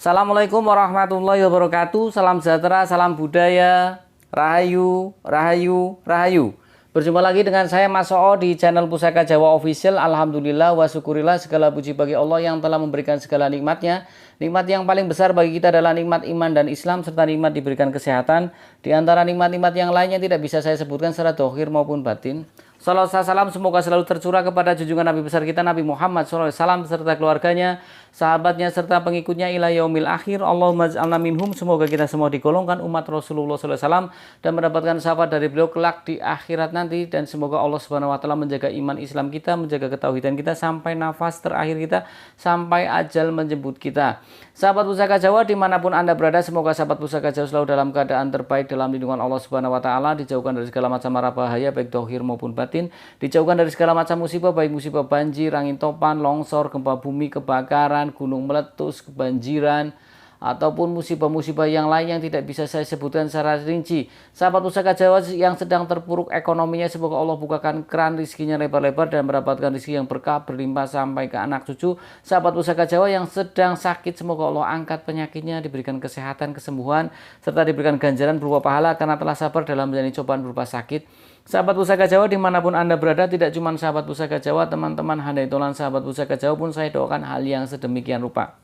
Assalamualaikum warahmatullahi wabarakatuh. Salam sejahtera, salam budaya, rahayu, rahayu, rahayu. Berjumpa lagi dengan saya Mas Oo di channel Pusaka Jawa Official. Alhamdulillah wa syukurillah, segala puji bagi Allah yang telah memberikan segala nikmatnya. Nikmat yang paling besar bagi kita adalah nikmat iman dan Islam, serta nikmat diberikan kesehatan. Di antara nikmat-nikmat yang lainnya tidak bisa saya sebutkan secara dohir maupun batin. Salawat salam semoga selalu tercurah kepada junjungan Nabi besar kita Nabi Muhammad SAW serta keluarganya, sahabatnya serta pengikutnya ila yaumil akhir. Allahumma ij'alna minhum. Semoga kita semua digolongkan umat Rasulullah SAW dan mendapatkan syafaat dari beliau kelak di akhirat nanti. Dan semoga Allah Subhanahu Wa Taala menjaga iman Islam kita, menjaga ketauhidan kita sampai nafas terakhir kita, sampai ajal menjemput kita. Sahabat Pusaka Jawa dimanapun Anda berada, semoga sahabat Pusaka Jawa selalu dalam keadaan terbaik dalam lindungan Allah Subhanahu Wa Taala, dijauhkan dari segala macam mara bahaya baik dohir maupun batin, dijauhkan dari segala macam musibah baik musibah banjir, angin topan, longsor, gempa bumi, kebakaran, gunung meletus, kebanjiran, ataupun musibah-musibah yang lain yang tidak bisa saya sebutkan secara rinci. Sahabat Pusaka Jawa yang sedang terpuruk ekonominya, semoga Allah bukakan keran rezekinya lebar-lebar dan mendapatkan rezeki yang berkah berlimpah sampai ke anak cucu. Sahabat Pusaka Jawa yang sedang sakit, semoga Allah angkat penyakitnya, diberikan kesehatan, kesembuhan, serta diberikan ganjaran berupa pahala karena telah sabar dalam menjalani cobaan berupa sakit. Sahabat Pusaka Jawa dimanapun Anda berada, tidak cuma sahabat Pusaka Jawa, teman-teman handai tolan sahabat Pusaka Jawa pun saya doakan hal yang sedemikian rupa.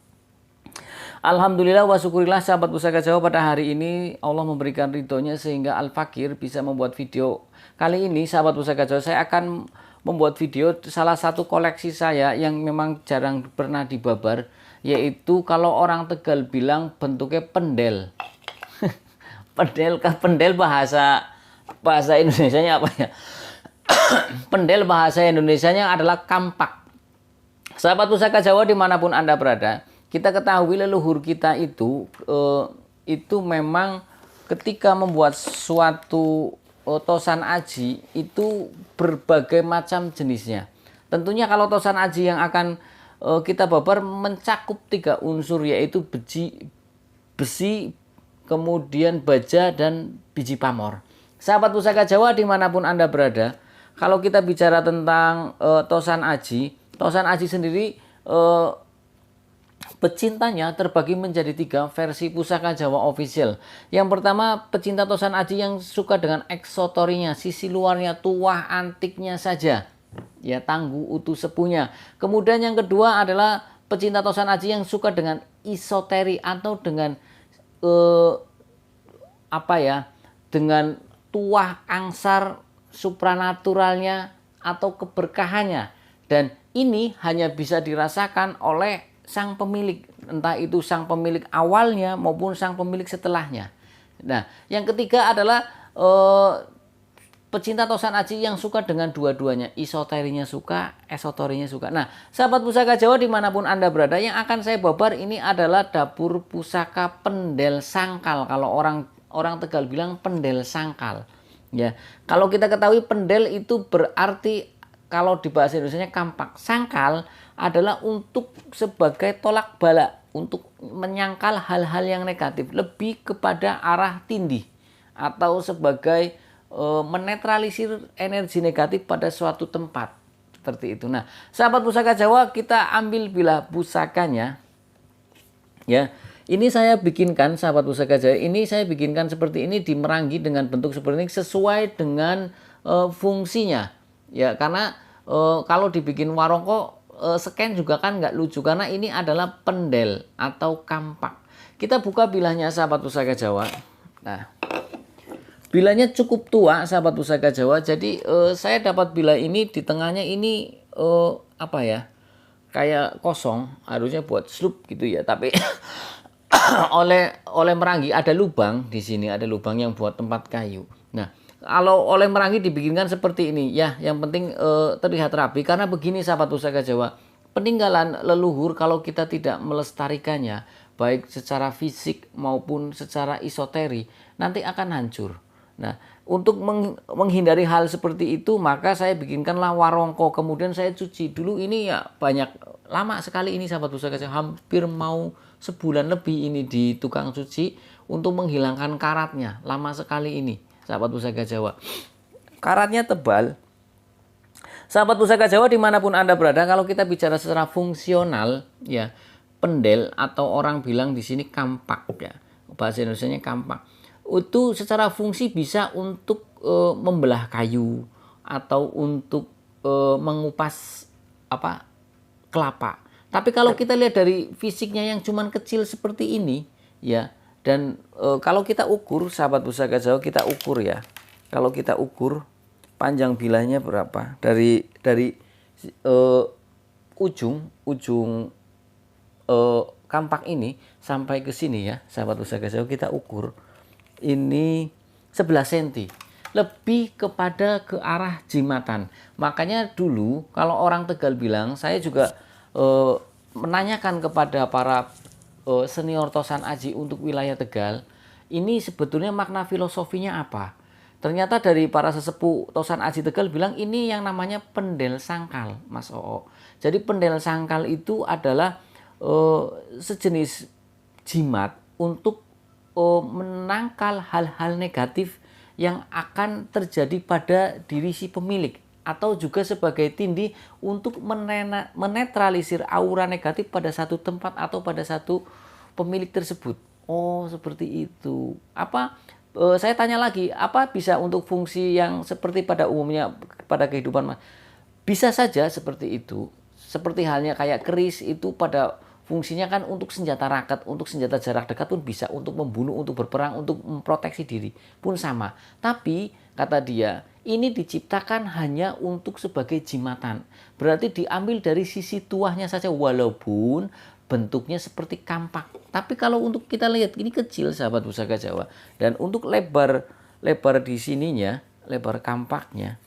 Alhamdulillah wa syukurillah sahabat Pusaka Jawa, pada hari ini Allah memberikan ridhonya sehingga Al-Fakir bisa membuat video. Kali ini sahabat Pusaka Jawa saya akan membuat video salah satu koleksi saya yang memang jarang pernah dibabar, yaitu kalau orang Tegal bilang bentuknya pendel. Pendel bahasa Indonesianya apa ya? Pendel bahasa Indonesianya adalah kampak. Sahabat Pusaka Jawa dimanapun Anda berada, kita ketahui leluhur kita itu memang ketika membuat suatu tosan aji itu berbagai macam jenisnya. Tentunya kalau tosan aji yang akan kita babar mencakup 3 unsur, yaitu besi, kemudian baja, dan biji pamor. Sahabat Pusaka Jawa dimanapun Anda berada, kalau kita bicara tentang tosan aji sendiri, pecintanya terbagi menjadi 3 versi Pusaka Jawa Official. Yang pertama, pecinta tosan aji yang suka dengan eksotorinya, sisi luarnya, tuah antiknya saja, ya, tangguh utuh sepuhnya. Kemudian yang kedua adalah pecinta tosan aji yang suka dengan isoteri atau dengan dengan tuah angsar supranaturalnya atau keberkahannya. Dan ini hanya bisa dirasakan oleh sang pemilik, entah itu sang pemilik awalnya maupun sang pemilik setelahnya. Nah, yang ketiga adalah pecinta tosan aji yang suka dengan dua-duanya, isoterinya suka, esoterinya suka. Nah, sahabat Pusaka Jawa dimanapun Anda berada, yang akan saya babar ini adalah dapur pusaka pendel sangkal. Kalau orang Tegal bilang pendel sangkal. Ya, kalau kita ketahui pendel itu berarti kalau di bahasa Indonesianya kampak. Sangkal adalah untuk sebagai tolak bala, untuk menyangkal hal-hal yang negatif, lebih kepada arah tindih atau sebagai menetralisir energi negatif pada suatu tempat, seperti itu. Nah, sahabat Pusaka Jawa, kita ambil bila pusakanya, ya. Ini saya bikinkan, sahabat Pusaka Jawa, ini saya bikinkan seperti ini di Meranggi dengan bentuk seperti ini sesuai dengan fungsinya, ya. Karena kalau dibikin warongko scan juga kan nggak lucu, karena ini adalah pendel atau kampak. Kita buka bilahnya, sahabat Pusaka Jawa. Nah, bilahnya cukup tua, sahabat Pusaka Jawa. Jadi saya dapat bilah ini, di tengahnya ini kayak kosong, harusnya buat slup gitu ya, tapi oleh Meranggi ada lubang di sini, ada lubang yang buat tempat kayu. Nah, kalau oleh Meranggi dibikinkan seperti ini, ya, yang penting terlihat rapi. Karena begini, sahabat Pusaka Jawa, peninggalan leluhur kalau kita tidak melestarikannya, baik secara fisik maupun secara isoteri, nanti akan hancur. Nah, untuk menghindari hal seperti itu, maka saya bikinkanlah warongko. Kemudian saya cuci dulu ini, ya, lama sekali ini, sahabat Pusaka Jawa, hampir mau sebulan lebih ini di tukang cuci untuk menghilangkan karatnya. Lama sekali ini, sahabat Pusaka Jawa. Karatnya tebal. Sahabat Pusaka Jawa dimanapun Anda berada, kalau kita bicara secara fungsional, ya, pendel atau orang bilang di sini kampak ya. Bahasa Indonesianya kampak. Itu secara fungsi bisa untuk membelah kayu atau untuk mengupas apa kelapa. Tapi kalau kita lihat dari fisiknya yang cuman kecil seperti ini ya, dan kalau kita ukur sahabat pusaka Jawa, kita ukur ya. Kalau kita ukur panjang bilahnya berapa dari ujung kampak ini sampai ke sini ya, sahabat pusaka Jawa, kita ukur ini 11 cm, lebih kepada ke arah jimatan. Makanya dulu kalau orang Tegal bilang, saya juga menanyakan kepada para senior Tosan Aji untuk wilayah Tegal, ini sebetulnya makna filosofinya apa? Ternyata dari para sesepuh Tosan Aji Tegal bilang ini yang namanya pendel sangkal, Mas Oo. Jadi pendel sangkal itu adalah sejenis jimat untuk menangkal hal-hal negatif yang akan terjadi pada diri si pemilik, atau juga sebagai tindih untuk menetralisir aura negatif pada satu tempat atau pada satu pemilik tersebut. Oh, seperti itu. Saya tanya lagi, apa bisa untuk fungsi yang seperti pada umumnya pada kehidupan? Bisa saja seperti itu. Seperti halnya kayak keris itu pada fungsinya kan untuk senjata raket, untuk senjata jarak dekat pun bisa, untuk membunuh, untuk berperang, untuk memproteksi diri pun sama. Tapi kata dia, ini diciptakan hanya untuk sebagai jimatan. Berarti diambil dari sisi tuahnya saja, walaupun bentuknya seperti kampak. Tapi kalau untuk kita lihat ini kecil sahabat pusaka Jawa, dan untuk lebar di sininya, lebar kampaknya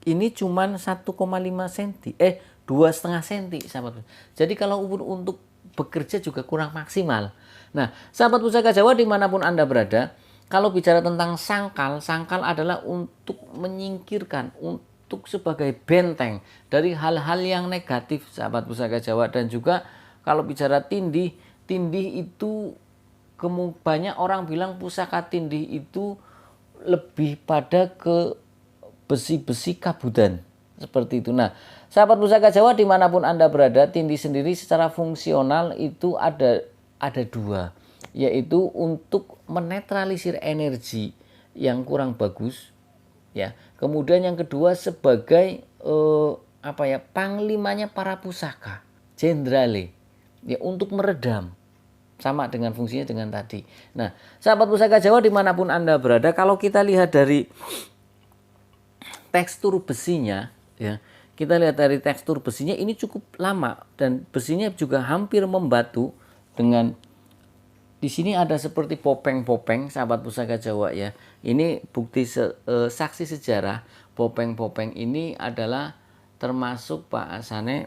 ini cuman 1,5 cm, 2,5 cm sahabat. Jadi kalau untuk bekerja juga kurang maksimal. Nah, sahabat pusaka Jawa dimanapun Anda berada, kalau bicara tentang sangkal, sangkal adalah untuk menyingkirkan, untuk sebagai benteng dari hal-hal yang negatif sahabat pusaka Jawa. Dan juga kalau bicara tindih, tindih itu banyak orang bilang pusaka tindih itu lebih pada ke besi-besi kabudan seperti itu. Nah, sahabat pusaka Jawa dimanapun Anda berada, tindih sendiri secara fungsional itu ada dua, yaitu untuk menetralisir energi yang kurang bagus ya. Kemudian yang kedua sebagai panglimanya para pusaka, jenderale ya, untuk meredam, sama dengan fungsinya dengan tadi. Nah, sahabat pusaka Jawa dimanapun Anda berada, kalau kita lihat dari tekstur besinya ya, kita lihat dari tekstur besinya ini cukup lama, dan besinya juga hampir membatu. Dengan di sini ada seperti popeng-popeng sahabat pusaka Jawa ya. Ini bukti saksi sejarah, popeng-popeng ini adalah termasuk Pak Asane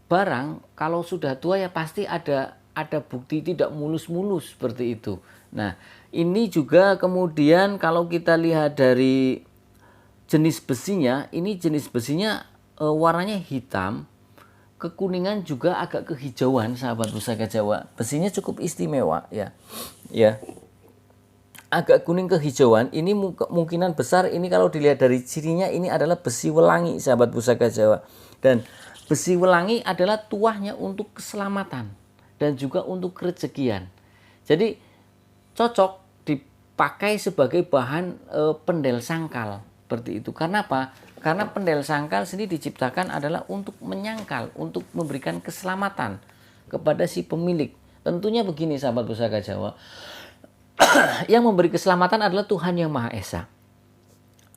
barang kalau sudah tua ya pasti ada bukti tidak mulus-mulus seperti itu. Nah, ini juga kemudian kalau kita lihat dari jenis besinya, ini jenis besinya warnanya hitam, kekuningan juga agak kehijauan sahabat pusaka Jawa. Besinya cukup istimewa ya. Ya. Agak kuning kehijauan, ini kemungkinan besar ini kalau dilihat dari cirinya ini adalah besi welangi sahabat pusaka Jawa. Dan besi welangi adalah tuahnya untuk keselamatan dan juga untuk kerejekian. Jadi cocok dipakai sebagai bahan pendel sangkal seperti itu. Karena apa? Karena pendel sangkal sendiri diciptakan adalah untuk menyangkal, untuk memberikan keselamatan kepada si pemilik. Tentunya begini sahabat pusaka Jawa, yang memberi keselamatan adalah Tuhan Yang Maha Esa.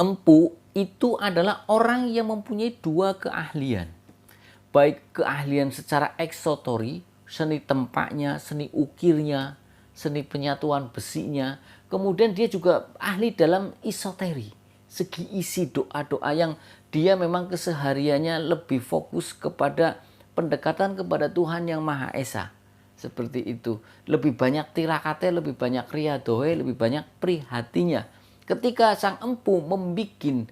Empu itu adalah orang yang mempunyai dua keahlian, baik keahlian secara eksotori, seni tempaknya, seni ukirnya, seni penyatuan besinya. Kemudian dia juga ahli dalam isoteri, segi isi doa-doa yang dia memang kesehariannya lebih fokus kepada pendekatan kepada Tuhan Yang Maha Esa. Seperti itu. Lebih banyak tirakate, lebih banyak riadohe, lebih banyak prihatinya. Ketika sang empu membuat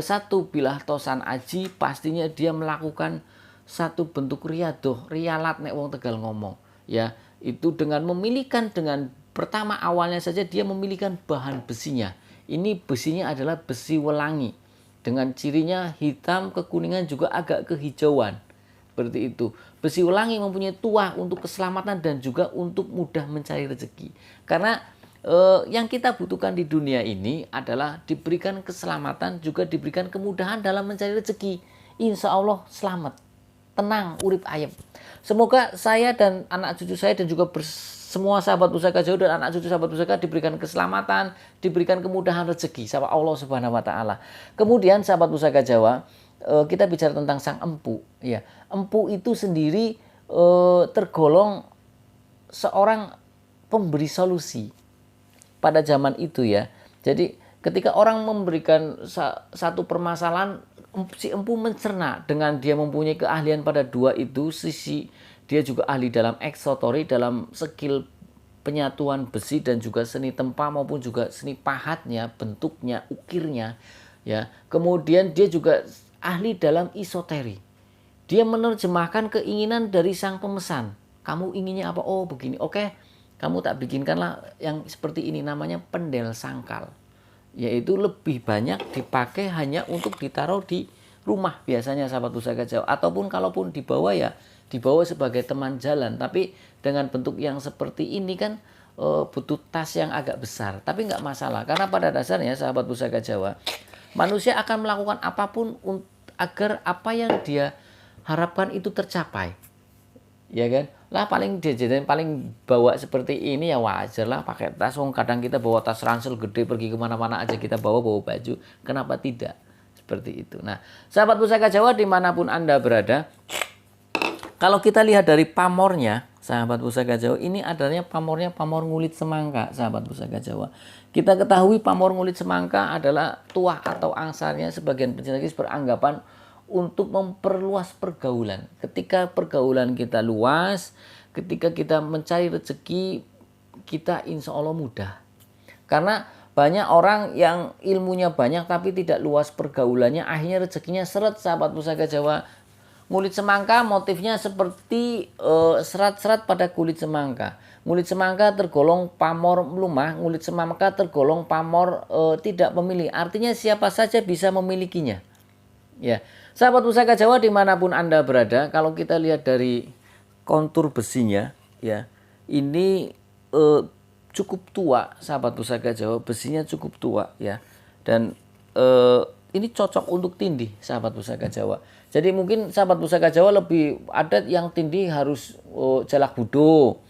satu bilah tosan aji, pastinya dia melakukan satu bentuk riadoh, rialat nek wong Tegal ngomong ya. Itu dengan memilihkan, dengan pertama awalnya saja dia memilihkan bahan besinya. Ini besinya adalah besi welangi, dengan cirinya hitam, kekuningan juga agak kehijauan. Seperti itu. Besi ulangi mempunyai tuah untuk keselamatan dan juga untuk mudah mencari rezeki. Karena yang kita butuhkan di dunia ini adalah diberikan keselamatan, juga diberikan kemudahan dalam mencari rezeki. Insya Allah selamat, tenang, urip ayem. Semoga saya dan anak cucu saya dan juga semua sahabat Pusaka Jawa dan anak cucu sahabat Pusaka diberikan keselamatan, diberikan kemudahan rezeki sama Allah Subhanahu wa taala. Kemudian sahabat Pusaka Jawa, kita bicara tentang sang empu, ya. Empu itu sendiri tergolong seorang pemberi solusi pada zaman itu, ya. Jadi ketika orang memberikan satu permasalahan, si empu mencerna dengan dia mempunyai keahlian pada dua itu sisi. Dia juga ahli dalam eksotori, dalam skill penyatuan besi dan juga seni tempa maupun juga seni pahatnya, bentuknya, ukirnya, ya. Kemudian dia juga ahli dalam isoteri. Dia menerjemahkan keinginan dari sang pemesan. Kamu inginnya apa? Oh begini, oke. Kamu tak bikinkanlah yang seperti ini, namanya pendel sangkal. Yaitu lebih banyak dipakai hanya untuk ditaruh di rumah biasanya sahabat Pusaka Jawa. Ataupun kalaupun dibawa, ya dibawa sebagai teman jalan. Tapi dengan bentuk yang seperti ini kan butuh tas yang agak besar. Tapi nggak masalah, karena pada dasarnya sahabat Pusaka Jawa, manusia akan melakukan apapun agar apa yang dia harapkan itu tercapai, ya kan? Lah paling jajan paling bawa seperti ini ya wajar lah pakai tas. Kadang kita bawa tas ransel gede pergi kemana-mana aja kita bawa baju, kenapa tidak? Seperti itu. Nah, sahabat Pusaka Jawa dimanapun Anda berada, kalau kita lihat dari pamornya, sahabat Pusaka Jawa, ini adanya pamornya pamor ngulit semangka, sahabat Pusaka Jawa. Kita ketahui pamor ngulit semangka adalah tuah atau angsarnya sebagian pencinta kisah beranggapan untuk memperluas pergaulan. Ketika pergaulan kita luas, ketika kita mencari rezeki, kita insya Allah mudah. Karena banyak orang yang ilmunya banyak tapi tidak luas pergaulannya, akhirnya rezekinya seret, sahabat Pusaka Jawa. Ngulit semangka motifnya seperti serat-serat pada kulit semangka. Ngulit semangka tergolong pamor melumah, ngulit semangka tergolong pamor tidak memilih. Artinya siapa saja bisa memilikinya. Ya, sahabat Pusaka Jawa dimanapun Anda berada, kalau kita lihat dari kontur besinya, ya ini cukup tua, sahabat Pusaka Jawa, besinya cukup tua, ya. Dan ini cocok untuk tindih, sahabat Pusaka Jawa. Jadi mungkin sahabat Pusaka Jawa lebih adat yang tindih harus jalak budo,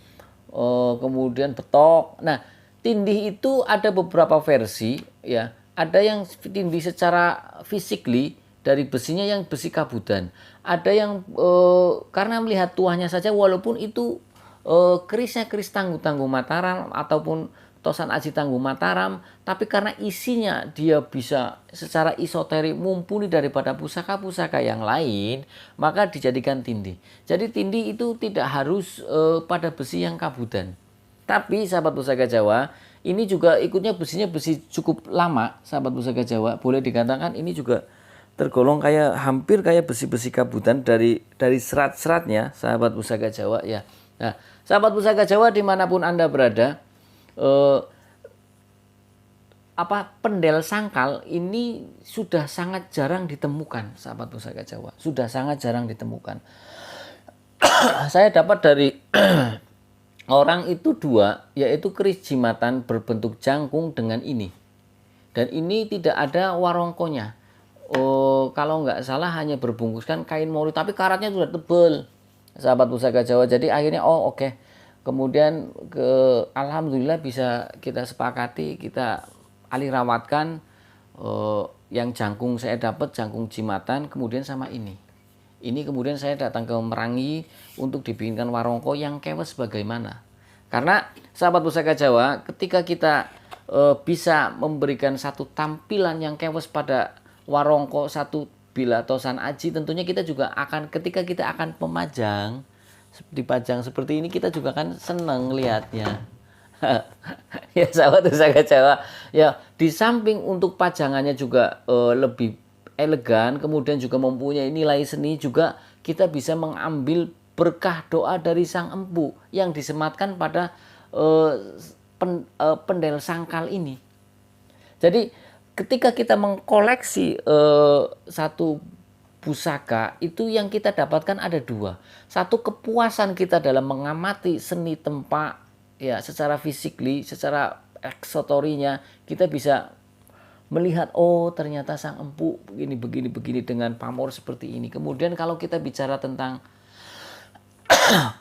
kemudian betok. Nah, tindih itu ada beberapa versi, ya. Ada yang tindih secara physically dari besinya yang besi kabudan. Ada yang karena melihat tuahnya saja, walaupun itu kerisnya keris Tangguh Mataram ataupun Tosan Aji Tangguh Mataram, tapi karena isinya dia bisa secara isoteri mumpuni daripada pusaka-pusaka yang lain, maka dijadikan tindih. Jadi tindih itu tidak harus pada besi yang kabudan. Tapi sahabat Pusaka Jawa, ini juga ikutnya besinya besi cukup lama, sahabat Pusaka Jawa. Boleh dikatakan ini juga tergolong hampir kayak besi-besi kabudan dari serat-seratnya, sahabat Pusaka Jawa, ya. Nah, sahabat Pusaka Jawa dimanapun Anda berada, pendel sangkal ini sudah sangat jarang ditemukan, sahabat Pusaka Jawa. Sudah sangat jarang ditemukan. Saya dapat dari orang itu dua, yaitu keris jimatan berbentuk jangkung dengan ini. Dan ini tidak ada warongkonya. Kalau nggak salah hanya berbungkuskan kain mori, tapi karatnya sudah tebal, sahabat Pusaka Jawa. Jadi akhirnya oke. Kemudian alhamdulillah bisa kita sepakati, kita alih rawatkan yang jangkung saya dapat, jangkung jimatan, kemudian sama ini. Ini kemudian saya datang ke Merangi untuk dibikinkan warongko yang kewes bagaimana. Karena sahabat Pusaka Jawa, ketika kita bisa memberikan satu tampilan yang kewes pada warongko satu bila Tosan Aji, tentunya kita juga akan, ketika kita akan pemajang, dipajang seperti ini, kita juga kan seneng lihatnya. Ya sahabat Pusaka Jawa, ya di samping untuk pajangannya juga lebih elegan, kemudian juga mempunyai nilai seni, juga kita bisa mengambil berkah doa dari sang empu yang disematkan pada pendel sangkal ini. Jadi ketika kita mengkoleksi satu pusaka, itu yang kita dapatkan ada dua. Satu, kepuasan kita dalam mengamati seni tempa, ya, secara fisikly, secara aksesorisnya kita bisa melihat, oh ternyata sang empu begini dengan pamor seperti ini. Kemudian kalau kita bicara tentang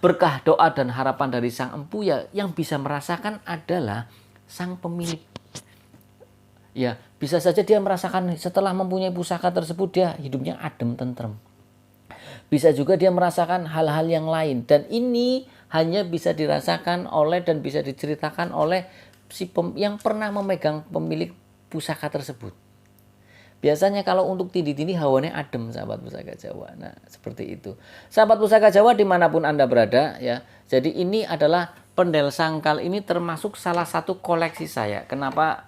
berkah, doa dan harapan dari sang empu, ya yang bisa merasakan adalah sang pemilik. Ya, bisa saja dia merasakan setelah mempunyai pusaka tersebut dia hidupnya adem tentrem. Bisa juga dia merasakan hal-hal yang lain, dan ini hanya bisa dirasakan oleh dan bisa diceritakan oleh yang pernah memegang pemilik pusaka tersebut. Biasanya kalau untuk tindi-tindi hawannya adem, sahabat pusaka Jawa. Nah, seperti itu. Sahabat pusaka Jawa dimanapun Anda berada, ya. Jadi ini adalah pendel sangkal, ini termasuk salah satu koleksi saya. Kenapa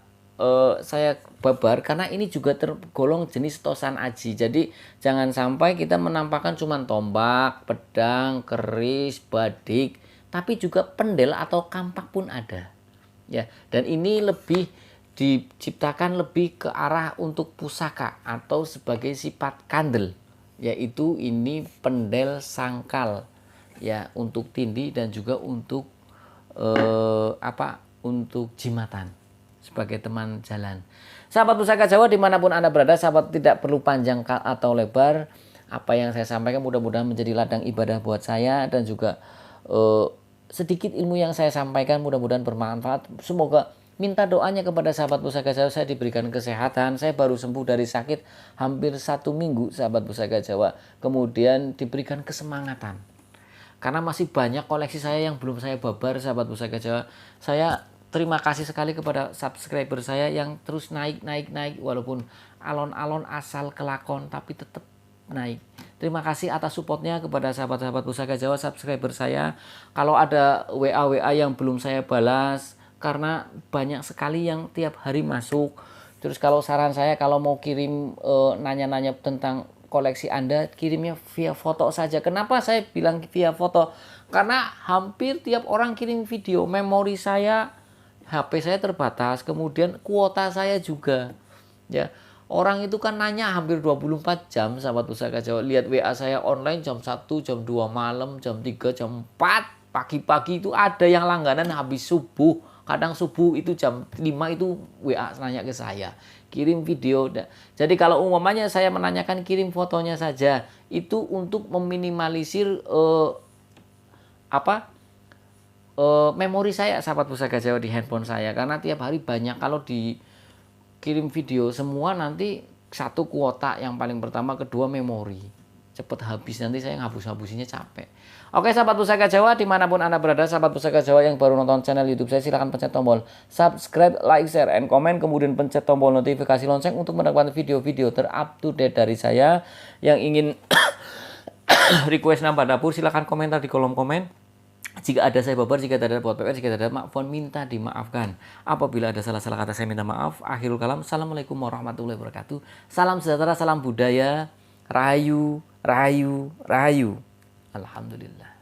saya babar? Karena ini juga tergolong jenis tosan aji. Jadi jangan sampai kita menampakkan cuma tombak, pedang, keris, badik, tapi juga pendel atau kampak pun ada. Ya, dan ini lebih diciptakan lebih ke arah untuk pusaka atau sebagai sifat kandel, yaitu ini pendel sangkal, ya, untuk tindi dan juga untuk untuk jimatan sebagai teman jalan. Sahabat pusaka Jawa dimanapun Anda berada, sahabat tidak perlu panjang atau lebar, apa yang saya sampaikan mudah-mudahan menjadi ladang ibadah buat saya, dan juga sedikit ilmu yang saya sampaikan mudah-mudahan bermanfaat. Semoga minta doanya kepada sahabat pusaka Jawa, saya diberikan kesehatan. Saya baru sembuh dari sakit hampir 1 minggu, sahabat pusaka Jawa. Kemudian diberikan kesemangatan, karena masih banyak koleksi saya yang belum saya babar, sahabat pusaka Jawa. Saya terima kasih sekali kepada subscriber saya yang terus naik, walaupun alon-alon asal kelakon tapi tetap naik. Terima kasih atas supportnya kepada sahabat-sahabat pusaka Jawa, subscriber saya. Kalau ada WA yang belum saya balas, karena banyak sekali yang tiap hari masuk. Terus kalau saran saya, kalau mau kirim nanya-nanya tentang koleksi Anda, kirimnya via foto saja. Kenapa saya bilang via foto? Karena hampir tiap orang kirim video. Memori saya, HP saya terbatas, kemudian kuota saya juga. Ya, orang itu kan nanya hampir 24 jam, sahabat pusaka Jawa. Lihat WA saya online jam 1, jam 2 malam, jam 3, jam 4, pagi-pagi itu ada yang langganan habis subuh. Kadang subuh itu jam 5 itu WA nanya ke saya, kirim video. Jadi kalau umpamanya saya menanyakan kirim fotonya saja, itu untuk meminimalisir memori saya, sahabat pusaka Jawa, di handphone saya. Karena tiap hari banyak, kalau dikirim video semua nanti satu kuota yang paling pertama, kedua memori cepet habis, nanti saya ngabus-ngabusinya capek. Oke sahabat pusaka Jawa dimanapun Anda berada, sahabat pusaka Jawa yang baru nonton channel YouTube saya, silahkan pencet tombol subscribe, like, share, and comment, kemudian pencet tombol notifikasi lonceng untuk mendapatkan video-video terupdate dari saya. Yang ingin request nambah dapur silahkan komentar di kolom komen. Jika ada saya babar, jika ada buat PR, jika ada maafkan, minta dimaafkan. Apabila ada salah-salah kata saya minta maaf. Akhirul kalam, assalamualaikum warahmatullahi wabarakatuh. Salam sejahtera, salam budaya, rahayu, rahayu, rahayu. Alhamdulillah.